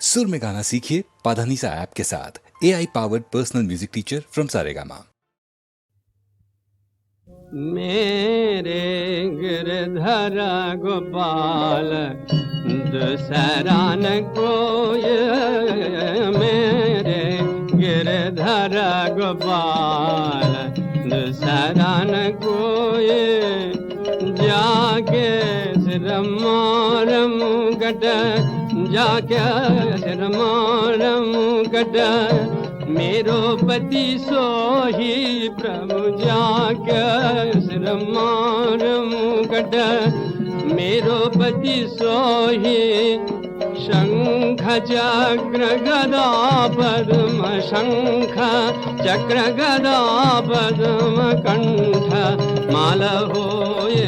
सुर में गाना सीखिए पाधानीसा ऐप के साथ। AI powered personal music teacher from Saregama. मेरे गिरधर गोपाल दूसरा न कोई, मेरे गिरधर गोपाल दूसरा न कोई। जाके सिर मार मुगट, जाके सिर मार मुगट, मेरो पति सोही प्रभु जाके सिर मार मुगट, मेरो पति सोही। शंख चक्र गदा पद्म, शंख चक्र गदा पद्म कंठ माल होए।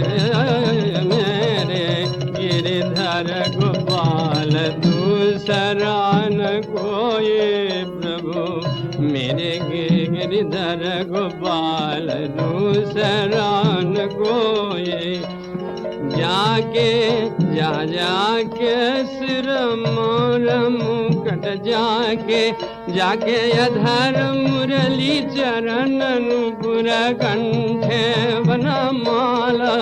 मेरे गिरधर गोपाल दूसरा न कोई प्रभु, मेरे गिरधर गोपाल दूसरा न कोई। जाके सिर मोर मुकट, जाके अधर मुरली चरण नुपुर कंठे वनमाला,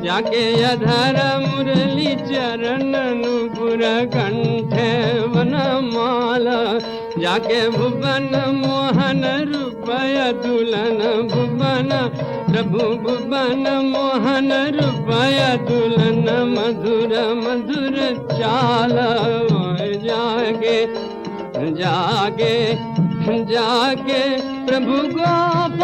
जाके अधर मुरली चरण नुपुर कंठे वनमाला। जाके भुवन मोहन रूपय दुल्हन, भुवन प्रभु भुवन मोहन रूपय दुल्हन, मधुर मधुर चाल। जागे प्रभु गोपाल,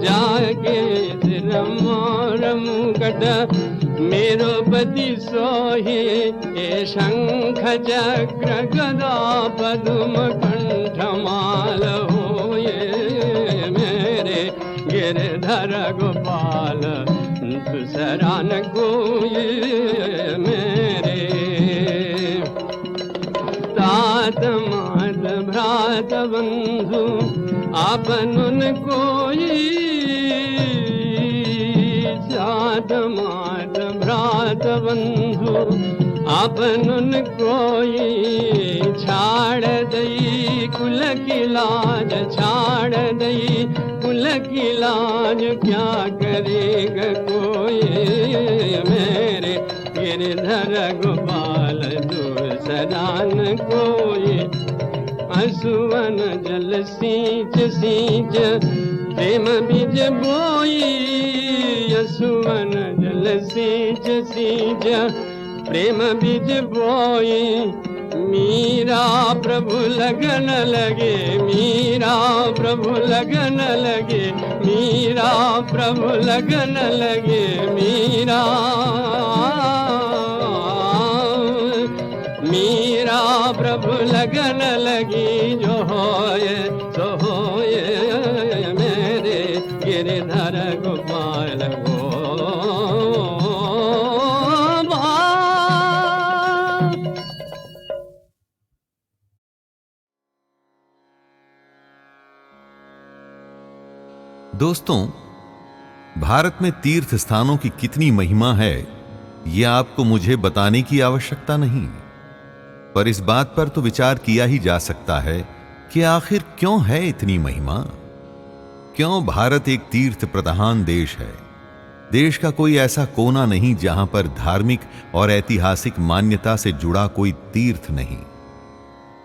जागे सिर मोर मुकट, मेरो पति सोही। ये शंख चक्र गदा पद्म कंठ माल होए। मेरे गिरधर गोपाल दूसरा न कोई। मेरे तात मात भ्रात बंधु आपन कोई, तात मात भ्रात बंधु आपन कोई। छाड़ दई कुल की लाज, छाड़ दई कुल की लाज, क्या करेगा कोई। मेरे गिरधर गोपाल दूसरा न कोई। असुवन जल सींच सींच प्रेम बीज बोई, असुवन जल सींच सींच प्रेम बीज बोई। मीरा प्रभु लगन लगे, मीरा प्रभु लगन लगे, मीरा प्रभु लगन लगे। मीरा मीरा प्रभु लगन लगी, जो होए सो होए। मेरे गिरधर गोपाल दोस्तों, भारत में तीर्थ स्थानों की कितनी महिमा है यह आपको मुझे बताने की आवश्यकता नहीं, पर इस बात पर तो विचार किया ही जा सकता है कि आखिर क्यों है इतनी महिमा। क्यों भारत एक तीर्थ प्रधान देश है। देश का कोई ऐसा कोना नहीं जहां पर धार्मिक और ऐतिहासिक मान्यता से जुड़ा कोई तीर्थ नहीं।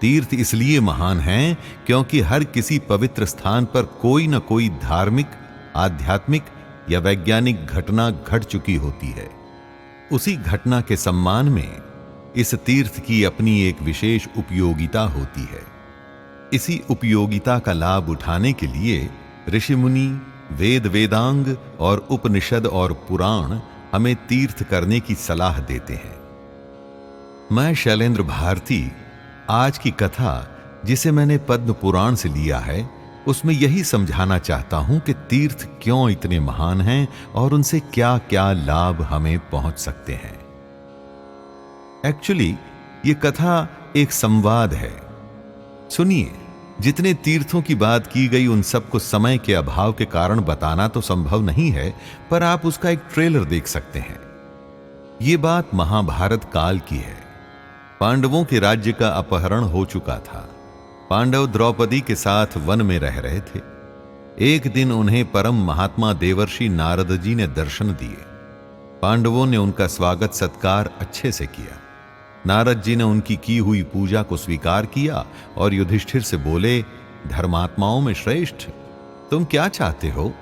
तीर्थ इसलिए महान हैं क्योंकि हर किसी पवित्र स्थान पर कोई न कोई धार्मिक, आध्यात्मिक या वैज्ञानिक घटना घट चुकी होती है। उसी घटना के सम्मान में इस तीर्थ की अपनी एक विशेष उपयोगिता होती है। इसी उपयोगिता का लाभ उठाने के लिए ऋषि मुनि, वेद वेदांग और उपनिषद और पुराण हमें तीर्थ करने की सलाह देते हैं। मैं शैलेंद्र भारती आज की कथा, जिसे मैंने पद्म पुराण से लिया है, उसमें यही समझाना चाहता हूं कि तीर्थ क्यों इतने महान हैं और उनसे क्या क्या लाभ हमें पहुंच सकते हैं। एक्चुअली ये कथा एक संवाद है। सुनिए, जितने तीर्थों की बात की गई उन सबको समय के अभाव के कारण बताना तो संभव नहीं है, पर आप उसका एक ट्रेलर देख सकते हैं। ये बात महाभारत काल की है। पांडवों के राज्य का अपहरण हो चुका था। पांडव द्रौपदी के साथ वन में रह रहे थे। एक दिन उन्हें परम महात्मा देवर्षि नारद जी ने दर्शन दिए। पांडवों ने उनका स्वागत सत्कार अच्छे से किया। नारद जी ने उनकी की हुई पूजा को स्वीकार किया और युधिष्ठिर से बोले, धर्मात्माओं में श्रेष्ठ, तुम क्या चाहते हो?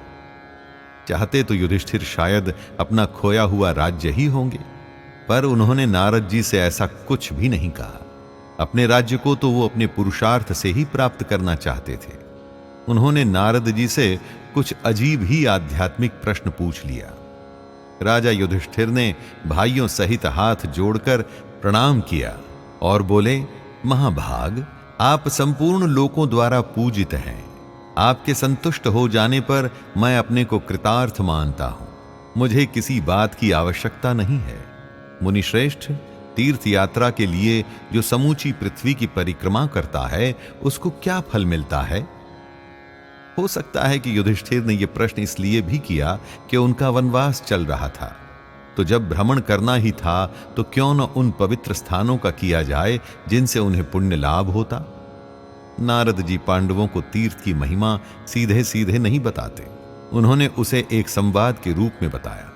चाहते तो युधिष्ठिर शायद अपना खोया हुआ राज्य ही होंगे, पर उन्होंने नारद जी से ऐसा कुछ भी नहीं कहा। अपने राज्य को तो वो अपने पुरुषार्थ से ही प्राप्त करना चाहते थे। उन्होंने नारद जी से कुछ अजीब ही आध्यात्मिक प्रश्न पूछ लिया। राजा युधिष्ठिर ने भाइयों सहित हाथ जोड़कर प्रणाम किया और बोले, महाभाग, आप संपूर्ण लोकों द्वारा पूजित हैं। आपके संतुष्ट हो जाने पर मैं अपने को कृतार्थ मानता हूं। मुझे किसी बात की आवश्यकता नहीं है। मुनिश्रेष्ठ, तीर्थ यात्रा के लिए जो समूची पृथ्वी की परिक्रमा करता है उसको क्या फल मिलता है? हो सकता है कि युधिष्ठिर ने यह प्रश्न इसलिए भी किया कि उनका वनवास चल रहा था। तो जब भ्रमण करना ही था तो क्यों न उन पवित्र स्थानों का किया जाए जिनसे उन्हें पुण्य लाभ होता। नारद जी पांडवों को तीर्थ की महिमा सीधे सीधे नहीं बताते। उन्होंने उसे एक संवाद के रूप में बताया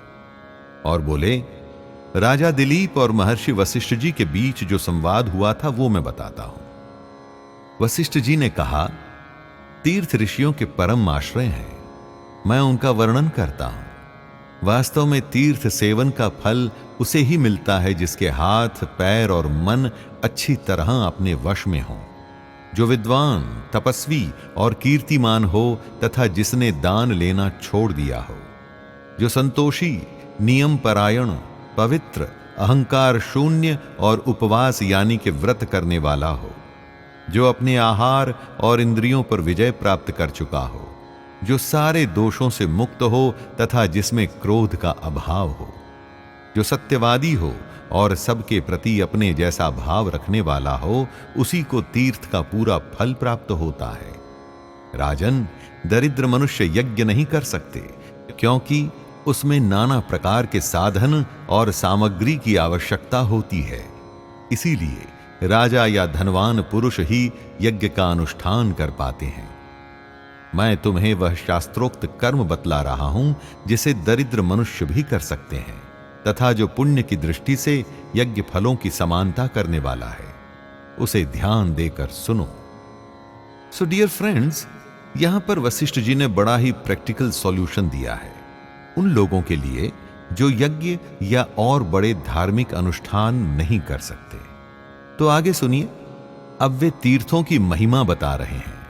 और बोले, राजा दिलीप और महर्षि वशिष्ठ जी के बीच जो संवाद हुआ था वो मैं बताता हूं। वशिष्ठ जी ने कहा, तीर्थ ऋषियों के परम आश्रय हैं। मैं उनका वर्णन करता हूं। वास्तव में तीर्थ सेवन का फल उसे ही मिलता है जिसके हाथ, पैर और मन अच्छी तरह अपने वश में हों, जो विद्वान, तपस्वी और कीर्तिमान हो तथा जिसने दान लेना छोड़ दिया हो, जो संतोषी, नियम परायण, पवित्र, अहंकार शून्य और उपवास यानी कि व्रत करने वाला हो, जो अपने आहार और इंद्रियों पर विजय प्राप्त कर चुका हो, जो सारे दोषों से मुक्त हो तथा जिसमें क्रोध का अभाव हो, जो सत्यवादी हो और सबके प्रति अपने जैसा भाव रखने वाला हो, उसी को तीर्थ का पूरा फल प्राप्त होता है। राजन, दरिद्र मनुष्य यज्ञ नहीं कर सकते क्योंकि उसमें नाना प्रकार के साधन और सामग्री की आवश्यकता होती है। इसीलिए राजा या धनवान पुरुष ही यज्ञ का अनुष्ठान कर पाते हैं। मैं तुम्हें वह शास्त्रोक्त कर्म बतला रहा हूं जिसे दरिद्र मनुष्य भी कर सकते हैं तथा जो पुण्य की दृष्टि से यज्ञ फलों की समानता करने वाला है। उसे ध्यान देकर सुनो। सो डियर फ्रेंड्स, यहां पर वशिष्ठ जी ने बड़ा ही प्रैक्टिकल सॉल्यूशन दिया है उन लोगों के लिए जो यज्ञ या और बड़े धार्मिक अनुष्ठान नहीं कर सकते। तो आगे सुनिए, अब वे तीर्थों की महिमा बता रहे हैं।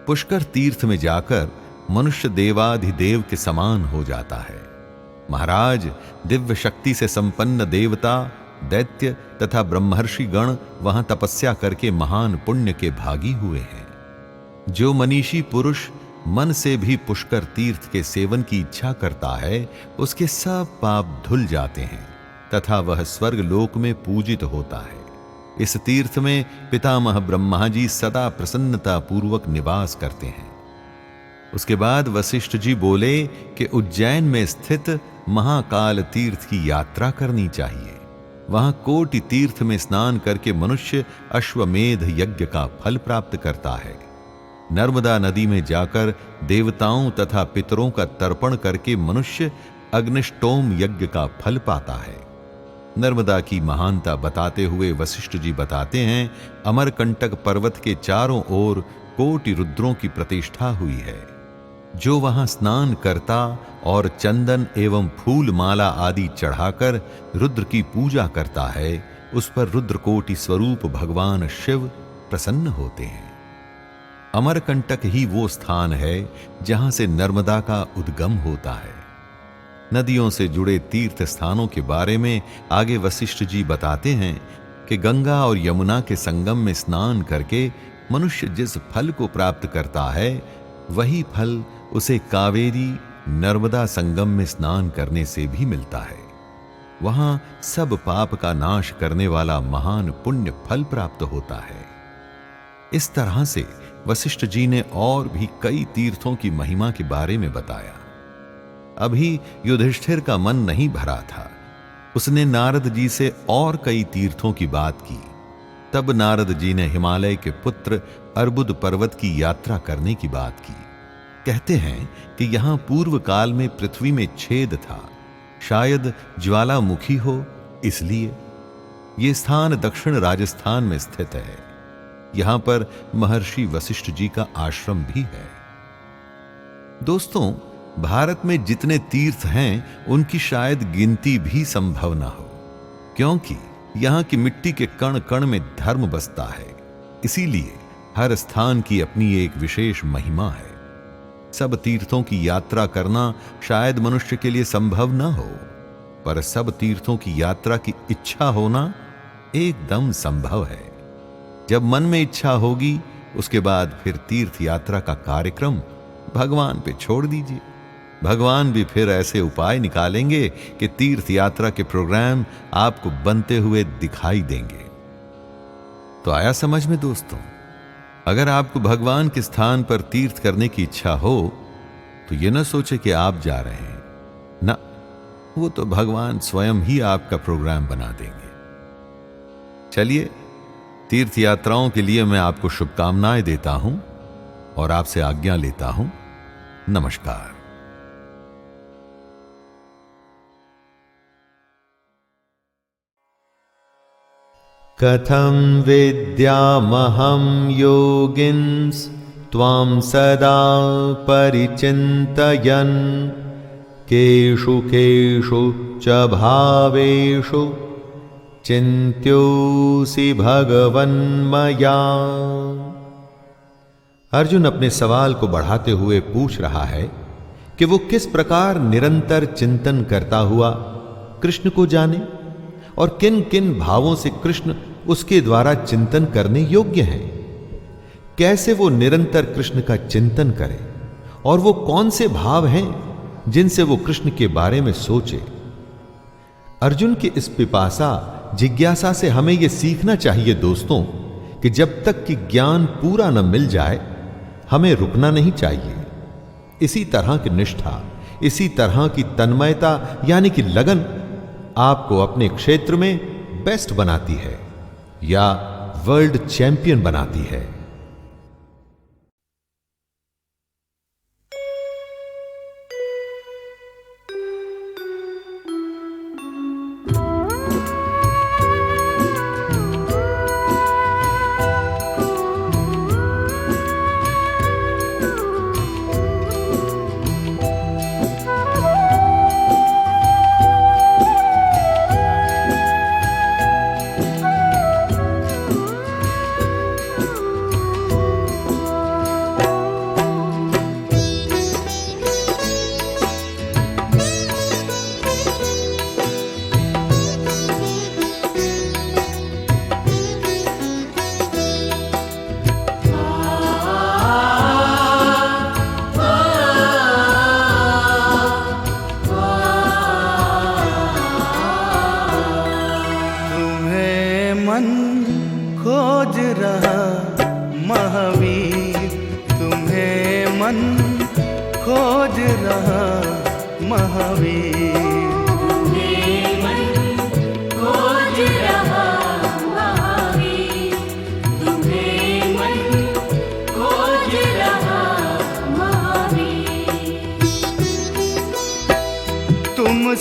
पुष्कर तीर्थ में जाकर मनुष्य देवाधिदेव के समान हो जाता है। महाराज, दिव्य शक्ति से संपन्न देवता, दैत्य तथा ब्रह्मर्षि गण वहां तपस्या करके महान पुण्य के भागी हुए हैं। जो मनीषी पुरुष मन से भी पुष्कर तीर्थ के सेवन की इच्छा करता है, उसके सब पाप धुल जाते हैं तथा वह स्वर्ग लोक में पूजित होता है। इस तीर्थ में पितामह ब्रह्मा जी सदा प्रसन्नता पूर्वक निवास करते हैं। उसके बाद वशिष्ठ जी बोले कि उज्जैन में स्थित महाकाल तीर्थ की यात्रा करनी चाहिए। वहां कोटि तीर्थ में स्नान करके मनुष्य अश्वमेध यज्ञ का फल प्राप्त करता है। नर्मदा नदी में जाकर देवताओं तथा पितरों का तर्पण करके मनुष्य अग्निष्टोम यज्ञ का फल पाता है। नर्मदा की महानता बताते हुए वशिष्ठ जी बताते हैं, अमरकंटक पर्वत के चारों ओर कोटि रुद्रों की प्रतिष्ठा हुई है। जो वहां स्नान करता और चंदन एवं फूल माला आदि चढ़ाकर रुद्र की पूजा करता है, उस पर रुद्रकोटि स्वरूप भगवान शिव प्रसन्न होते हैं। अमरकंटक ही वो स्थान है जहां से नर्मदा का उद्गम होता है। नदियों से जुड़े तीर्थ स्थानों के बारे में आगे वशिष्ठ जी बताते हैं कि गंगा और यमुना के संगम में स्नान करके मनुष्य जिस फल को प्राप्त करता है, वही फल उसे कावेरी नर्मदा संगम में स्नान करने से भी मिलता है। वहां सब पाप का नाश करने वाला महान पुण्य फल प्राप्त होता है। इस तरह से वशिष्ठ जी ने और भी कई तीर्थों की महिमा के बारे में बताया। अभी युधिष्ठिर का मन नहीं भरा था। उसने नारद जी से और कई तीर्थों की बात की। तब नारद जी ने हिमालय के पुत्र अर्बुद पर्वत की यात्रा करने की बात की। कहते हैं कि यहां पूर्व काल में पृथ्वी में छेद था, शायद ज्वालामुखी हो, इसलिए यह स्थान दक्षिण राजस्थान में स्थित है। यहां पर महर्षि वशिष्ठ जी का आश्रम भी है। दोस्तों, भारत में जितने तीर्थ हैं उनकी शायद गिनती भी संभव ना हो, क्योंकि यहां की मिट्टी के कण कण में धर्म बसता है। इसीलिए हर स्थान की अपनी एक विशेष महिमा है। सब तीर्थों की यात्रा करना शायद मनुष्य के लिए संभव ना हो, पर सब तीर्थों की यात्रा की इच्छा होना एकदम संभव है। जब मन में इच्छा होगी, उसके बाद फिर तीर्थ यात्रा का कार्यक्रम भगवान पे छोड़ दीजिए। भगवान भी फिर ऐसे उपाय निकालेंगे कि तीर्थ यात्रा के प्रोग्राम आपको बनते हुए दिखाई देंगे। तो आया समझ में दोस्तों? अगर आपको भगवान के स्थान पर तीर्थ करने की इच्छा हो तो यह न सोचे कि आप जा रहे हैं, ना, वो तो भगवान स्वयं ही आपका प्रोग्राम बना देंगे। चलिए, तीर्थ यात्राओं के लिए मैं आपको शुभकामनाएं देता हूं और आपसे आज्ञा लेता हूं। नमस्कार। कथं विद्यामहं योगिन्स त्वां सदा परिचिन्तयन् केषु केषु च भावेषु चिन्त्योऽसि भगवन्मया। अर्जुन अपने सवाल को बढ़ाते हुए पूछ रहा है कि वो किस प्रकार निरंतर चिंतन करता हुआ कृष्ण को जाने और किन किन भावों से कृष्ण उसके द्वारा चिंतन करने योग्य हैं। कैसे वो निरंतर कृष्ण का चिंतन करे और वो कौन से भाव हैं जिनसे वो कृष्ण के बारे में सोचे। अर्जुन की इस पिपासा जिज्ञासा से हमें यह सीखना चाहिए दोस्तों कि जब तक कि ज्ञान पूरा न मिल जाए हमें रुकना नहीं चाहिए। इसी तरह की निष्ठा, इसी तरह की तन्मयता यानी कि लगन आपको अपने क्षेत्र में बेस्ट बनाती है या वर्ल्ड चैंपियन बनाती है।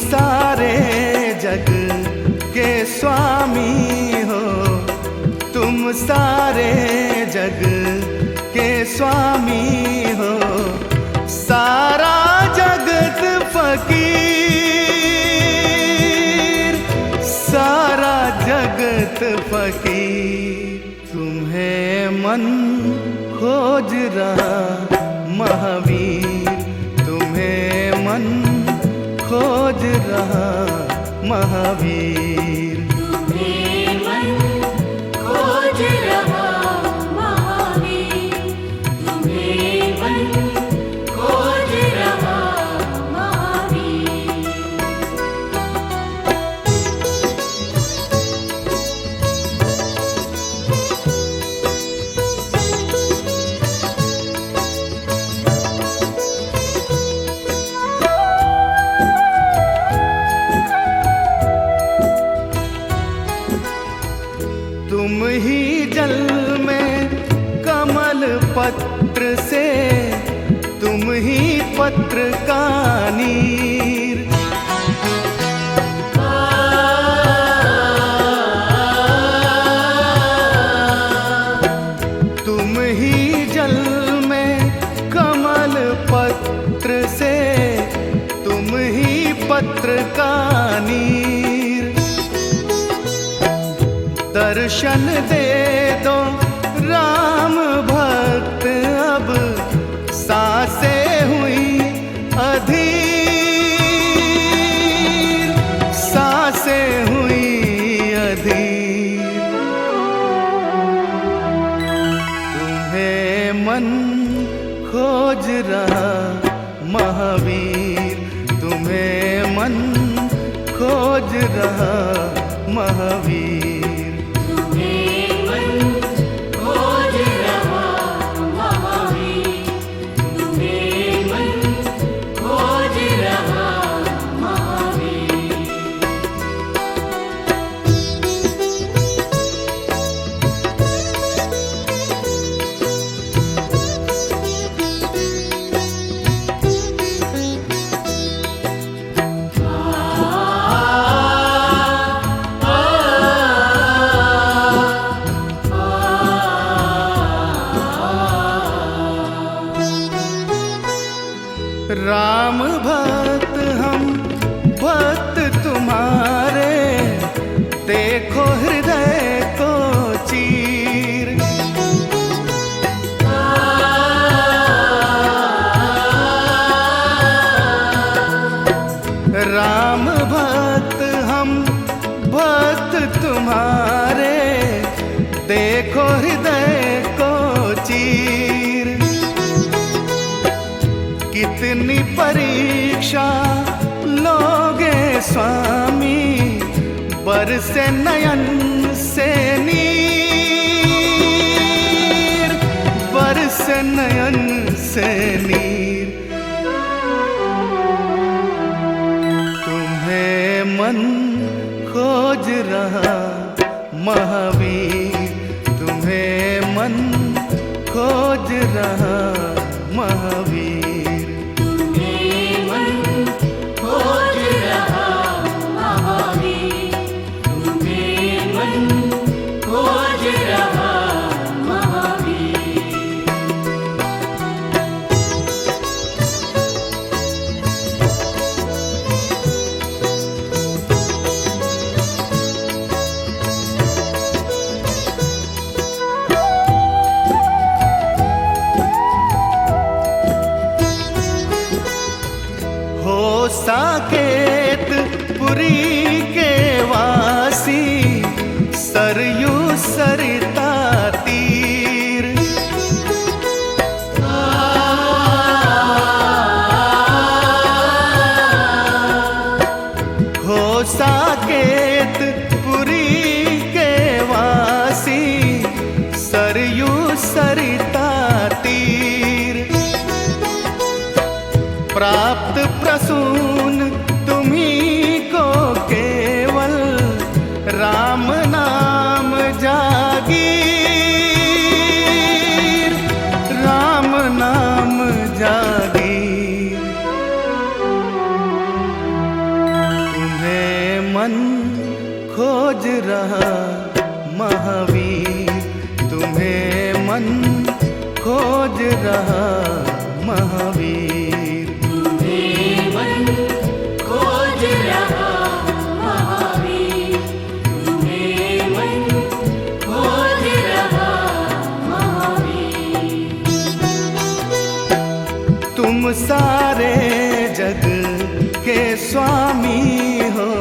सारे जग के स्वामी हो, तुम सारे जग के स्वामी हो, सारा जगत फकीर, सारा जगत फकीर, तुम्हें मन खोज रहा महावीर, तुम्हें मन खोज रहा महावीर, तुम्हें मन खोज रहा महावीर, तुम्हें मन खोज रहा महावीर। पत्र का नीर। तुम ही जल में कमल पत्र से, तुम ही पत्र का नीर। दर्शन दे दो राम भक्त, अब सांसें हुई अधीर, सांसें हुई अधीर। तुम्हें मन खोज रहा महावीर, तुम्हें मन खोज रहा महावीर। राम भक्त हम भक्त तुम्हारे, देखो हृदय को चीर। राम भक्त हम भक्त तुम्हारे, देखो हृदय को चीर। कितनी परीक्षा लोगे स्वामी, बरसे नयन से नीर, बरसे नयन से नीर। तुम्हें मन खोज रहा महावीर, तुम्हें मन खोज रहा महावीर। साकेत पुरी के वासी, सरयू सरिता तीर। हो साकेत पुरी के वासी, सरयू सरिता तीर। प्राप्त प्रसून तुम्ही को केवल, राम नाम जागीर, राम नाम जागीर। तुम्हें मन खोज रहा महावीर, तुम्हें मन खोज रहा महावीर। तुम सारे जग के स्वामी हो,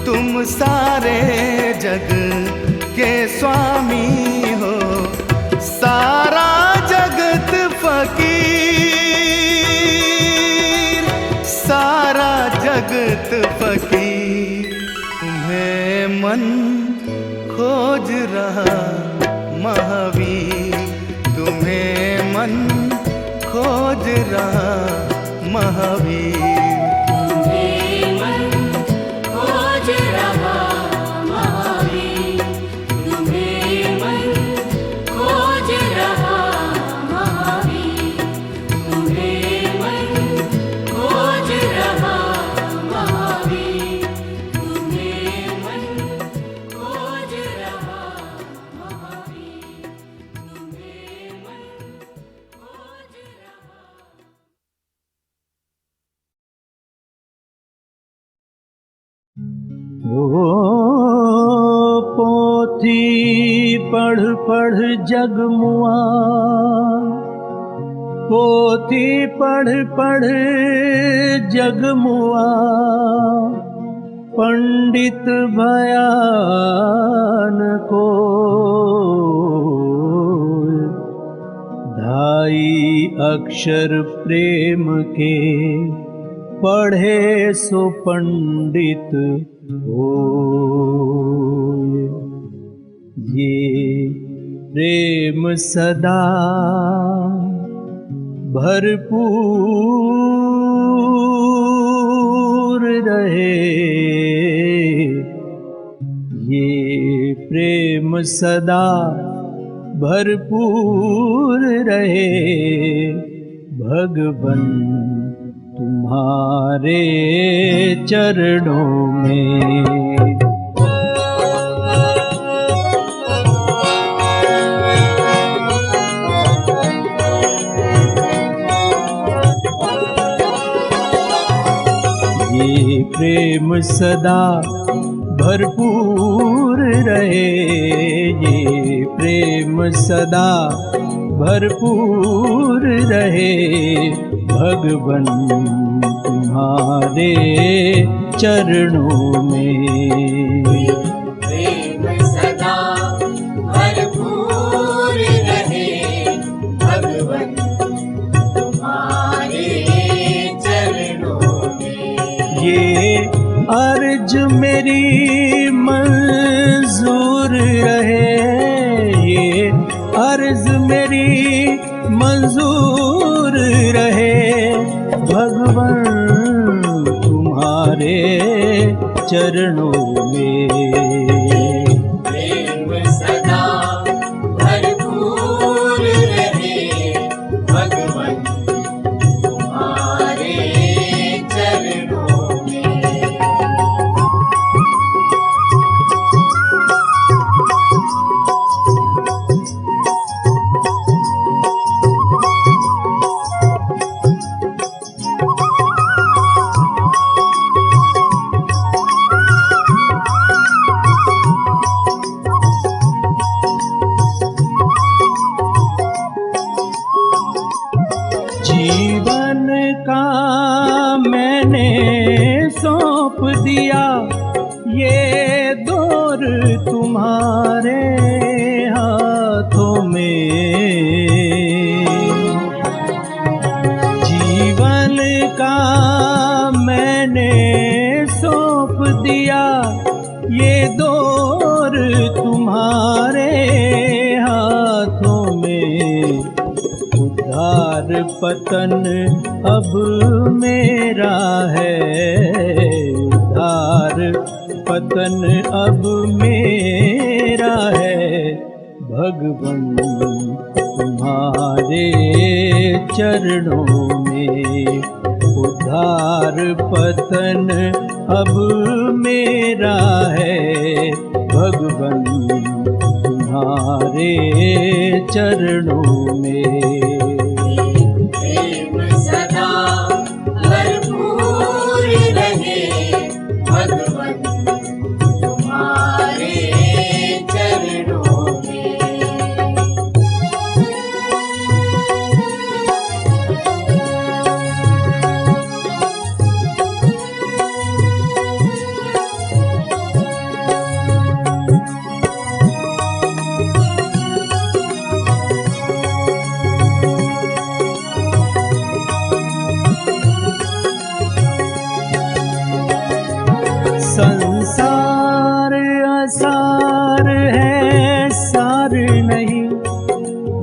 तुम सारे जग के स्वामी हो। सारा जगत फकीर, सारा जगत फकीर। तुम्हें मन खोज रहा महावीर, तुम्हें मन खोज रहा महावीर। खोज रहा महावीर, तुम्हें मन ओ पोथी पढ़ पढ़ जग मुआ, पोथी पढ़ पढ़ जग मुआ, पंडित भयान को ढाई अक्षर प्रेम के पढ़े सो पंडित होए। ये प्रेम सदा भरपूर रहे, ये प्रेम सदा भरपूर रहे, भगवन तुम्हारे चरणों में। ये प्रेम सदा भरपूर रहे, ये प्रेम सदा भरपूर रहे, भगवन तुम्हारे चरणों में। प्रेम सदा भरपूर रहे, भगवन तुम्हारे चरणों में। ये अर्ज मेरी मंजूर रहे, ये अर्ज मेरी मंजूर रहे, भगवन तुम्हारे चरणों में। प्रेम सदा भरपूर रहे, भगवन तुम्हारे चरणों में। जीवन का मैंने सौंप दिया, ये दौर तुम्हारे हाथों में। जीवन का मैंने सौंप दिया, ये दौर तुम्हारे हाथों में। उद्धार पतन अब मेरा है, उद्धार पतन अब मेरा है, भगवन तुम्हारे चरणों में। उद्धार पतन अब मेरा है, भगवन तुम्हारे चरणों में। प्रेम सदा भरपूर रहे, भगवन तुम्हारे चरणों में। संसार असार है, सार नहीं,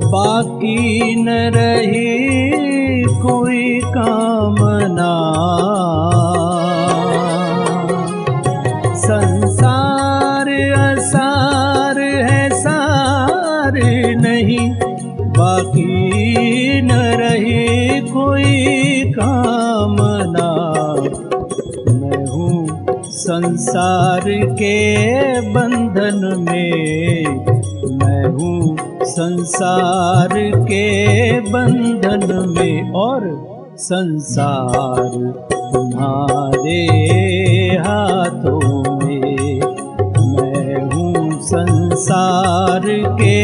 बाकी न रही कोई कामना। संसार असार है, सार नहीं, बाकी न रही कोई कामना। मैं हूँ संसार के बंधन में, मैं हूँ संसार के बंधन में, और संसार तुम्हारे हाथों में। संसार के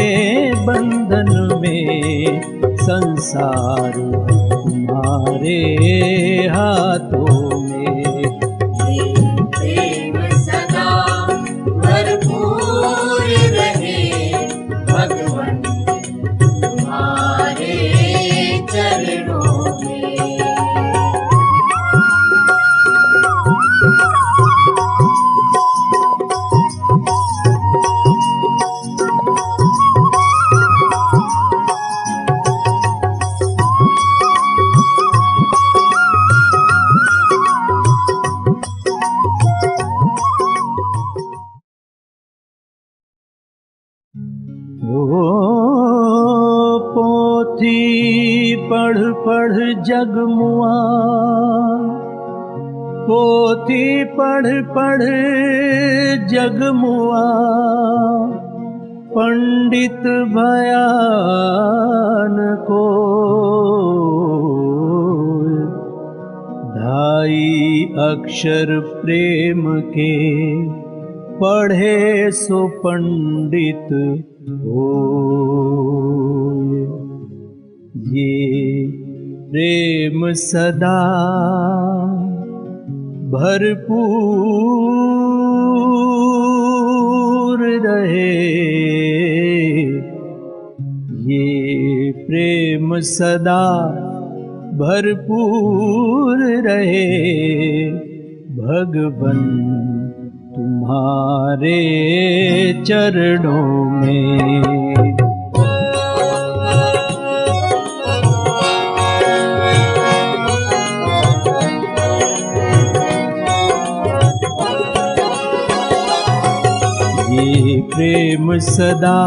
बंधन में, संसार तुम्हारे हाथों में। ये प्रेम सदा भरपूर रहे, भगवन तुम्हारे चरणों में। पोथी पढ़ पढ़ जगमुआ, पोथी पढ़ पढ़ जगमुआ, पंडित भयान को ढाई अक्षर प्रेम के, पढ़े सो पंडित होए। ये प्रेम सदा भरपूर रहे, ये प्रेम सदा भरपूर रहे, भगवन तुम्हारे चरणों में। ये प्रेम सदा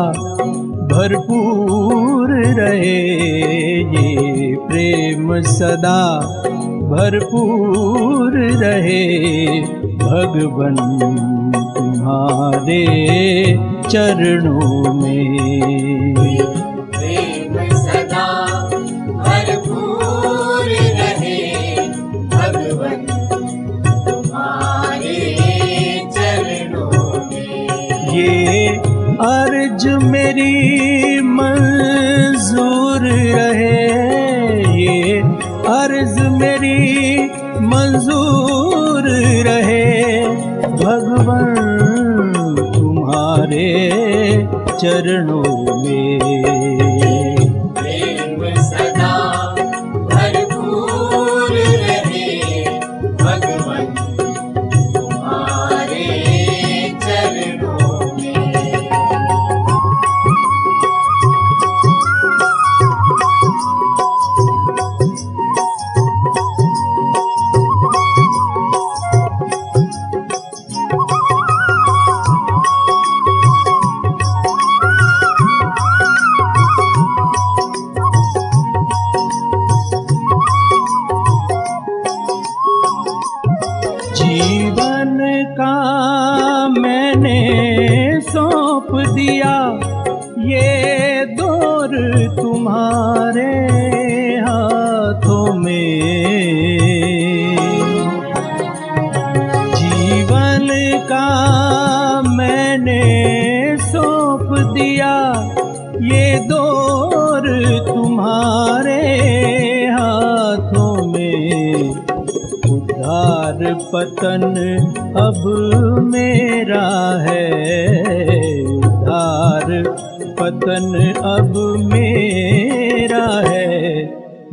भरपूर रहे, ये प्रेम सदा भरपूर रहे, भगवन तुम्हारे चरणों में। प्रेम सदा भरपूर रहे, भगवन तुम्हारे चरणों में। ये अर्ज मेरी मंजूर रहे, ये अर्ज मेरी मंजूर रहे, भगवन तुम्हारे चरणों में। प्रेम सदा भरपूर रहे, भगवन तुम्हारे चरणों में। जीवन का मैंने सौंप दिया, ये दौर तुम्हारे हाथों में। जीवन का मैंने सौंप दिया, ये दौर तुम्हारे हाथों में। उद्धार पतन अब मेरा है, उद्धार पतन अब मेरा है,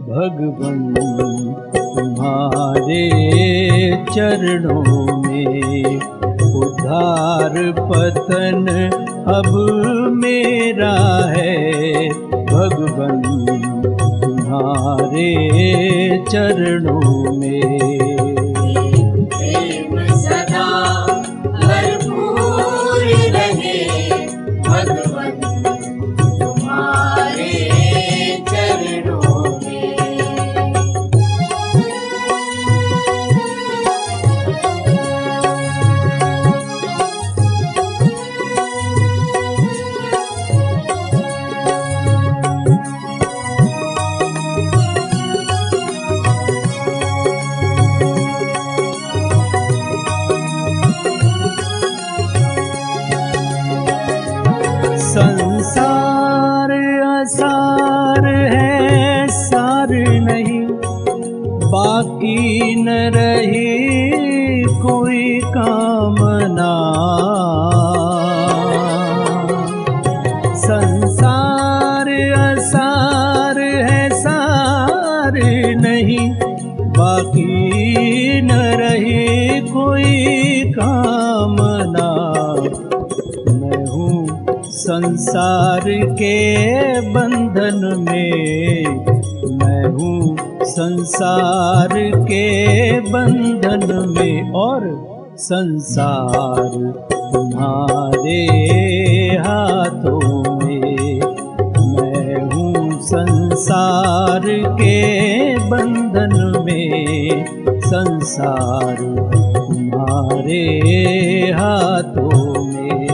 भगवन तुम्हारे चरणों में। उद्धार पतन अब मेरा है, भगवन तुम्हारे चरणों में। प्रेम सदा भरपूर रहे, भगवन तुम्हारे चरणों में। बाकी न रही कोई कामना। संसार असार है, सार नहीं, बाकी न रही कोई कामना। मैं हूँ संसार के बंधन में, मैं हूँ संसार के बंधन में, और संसार तुम्हारे हाथों में। मैं हूँ संसार के बंधन में, संसार तुम्हारे हाथों में।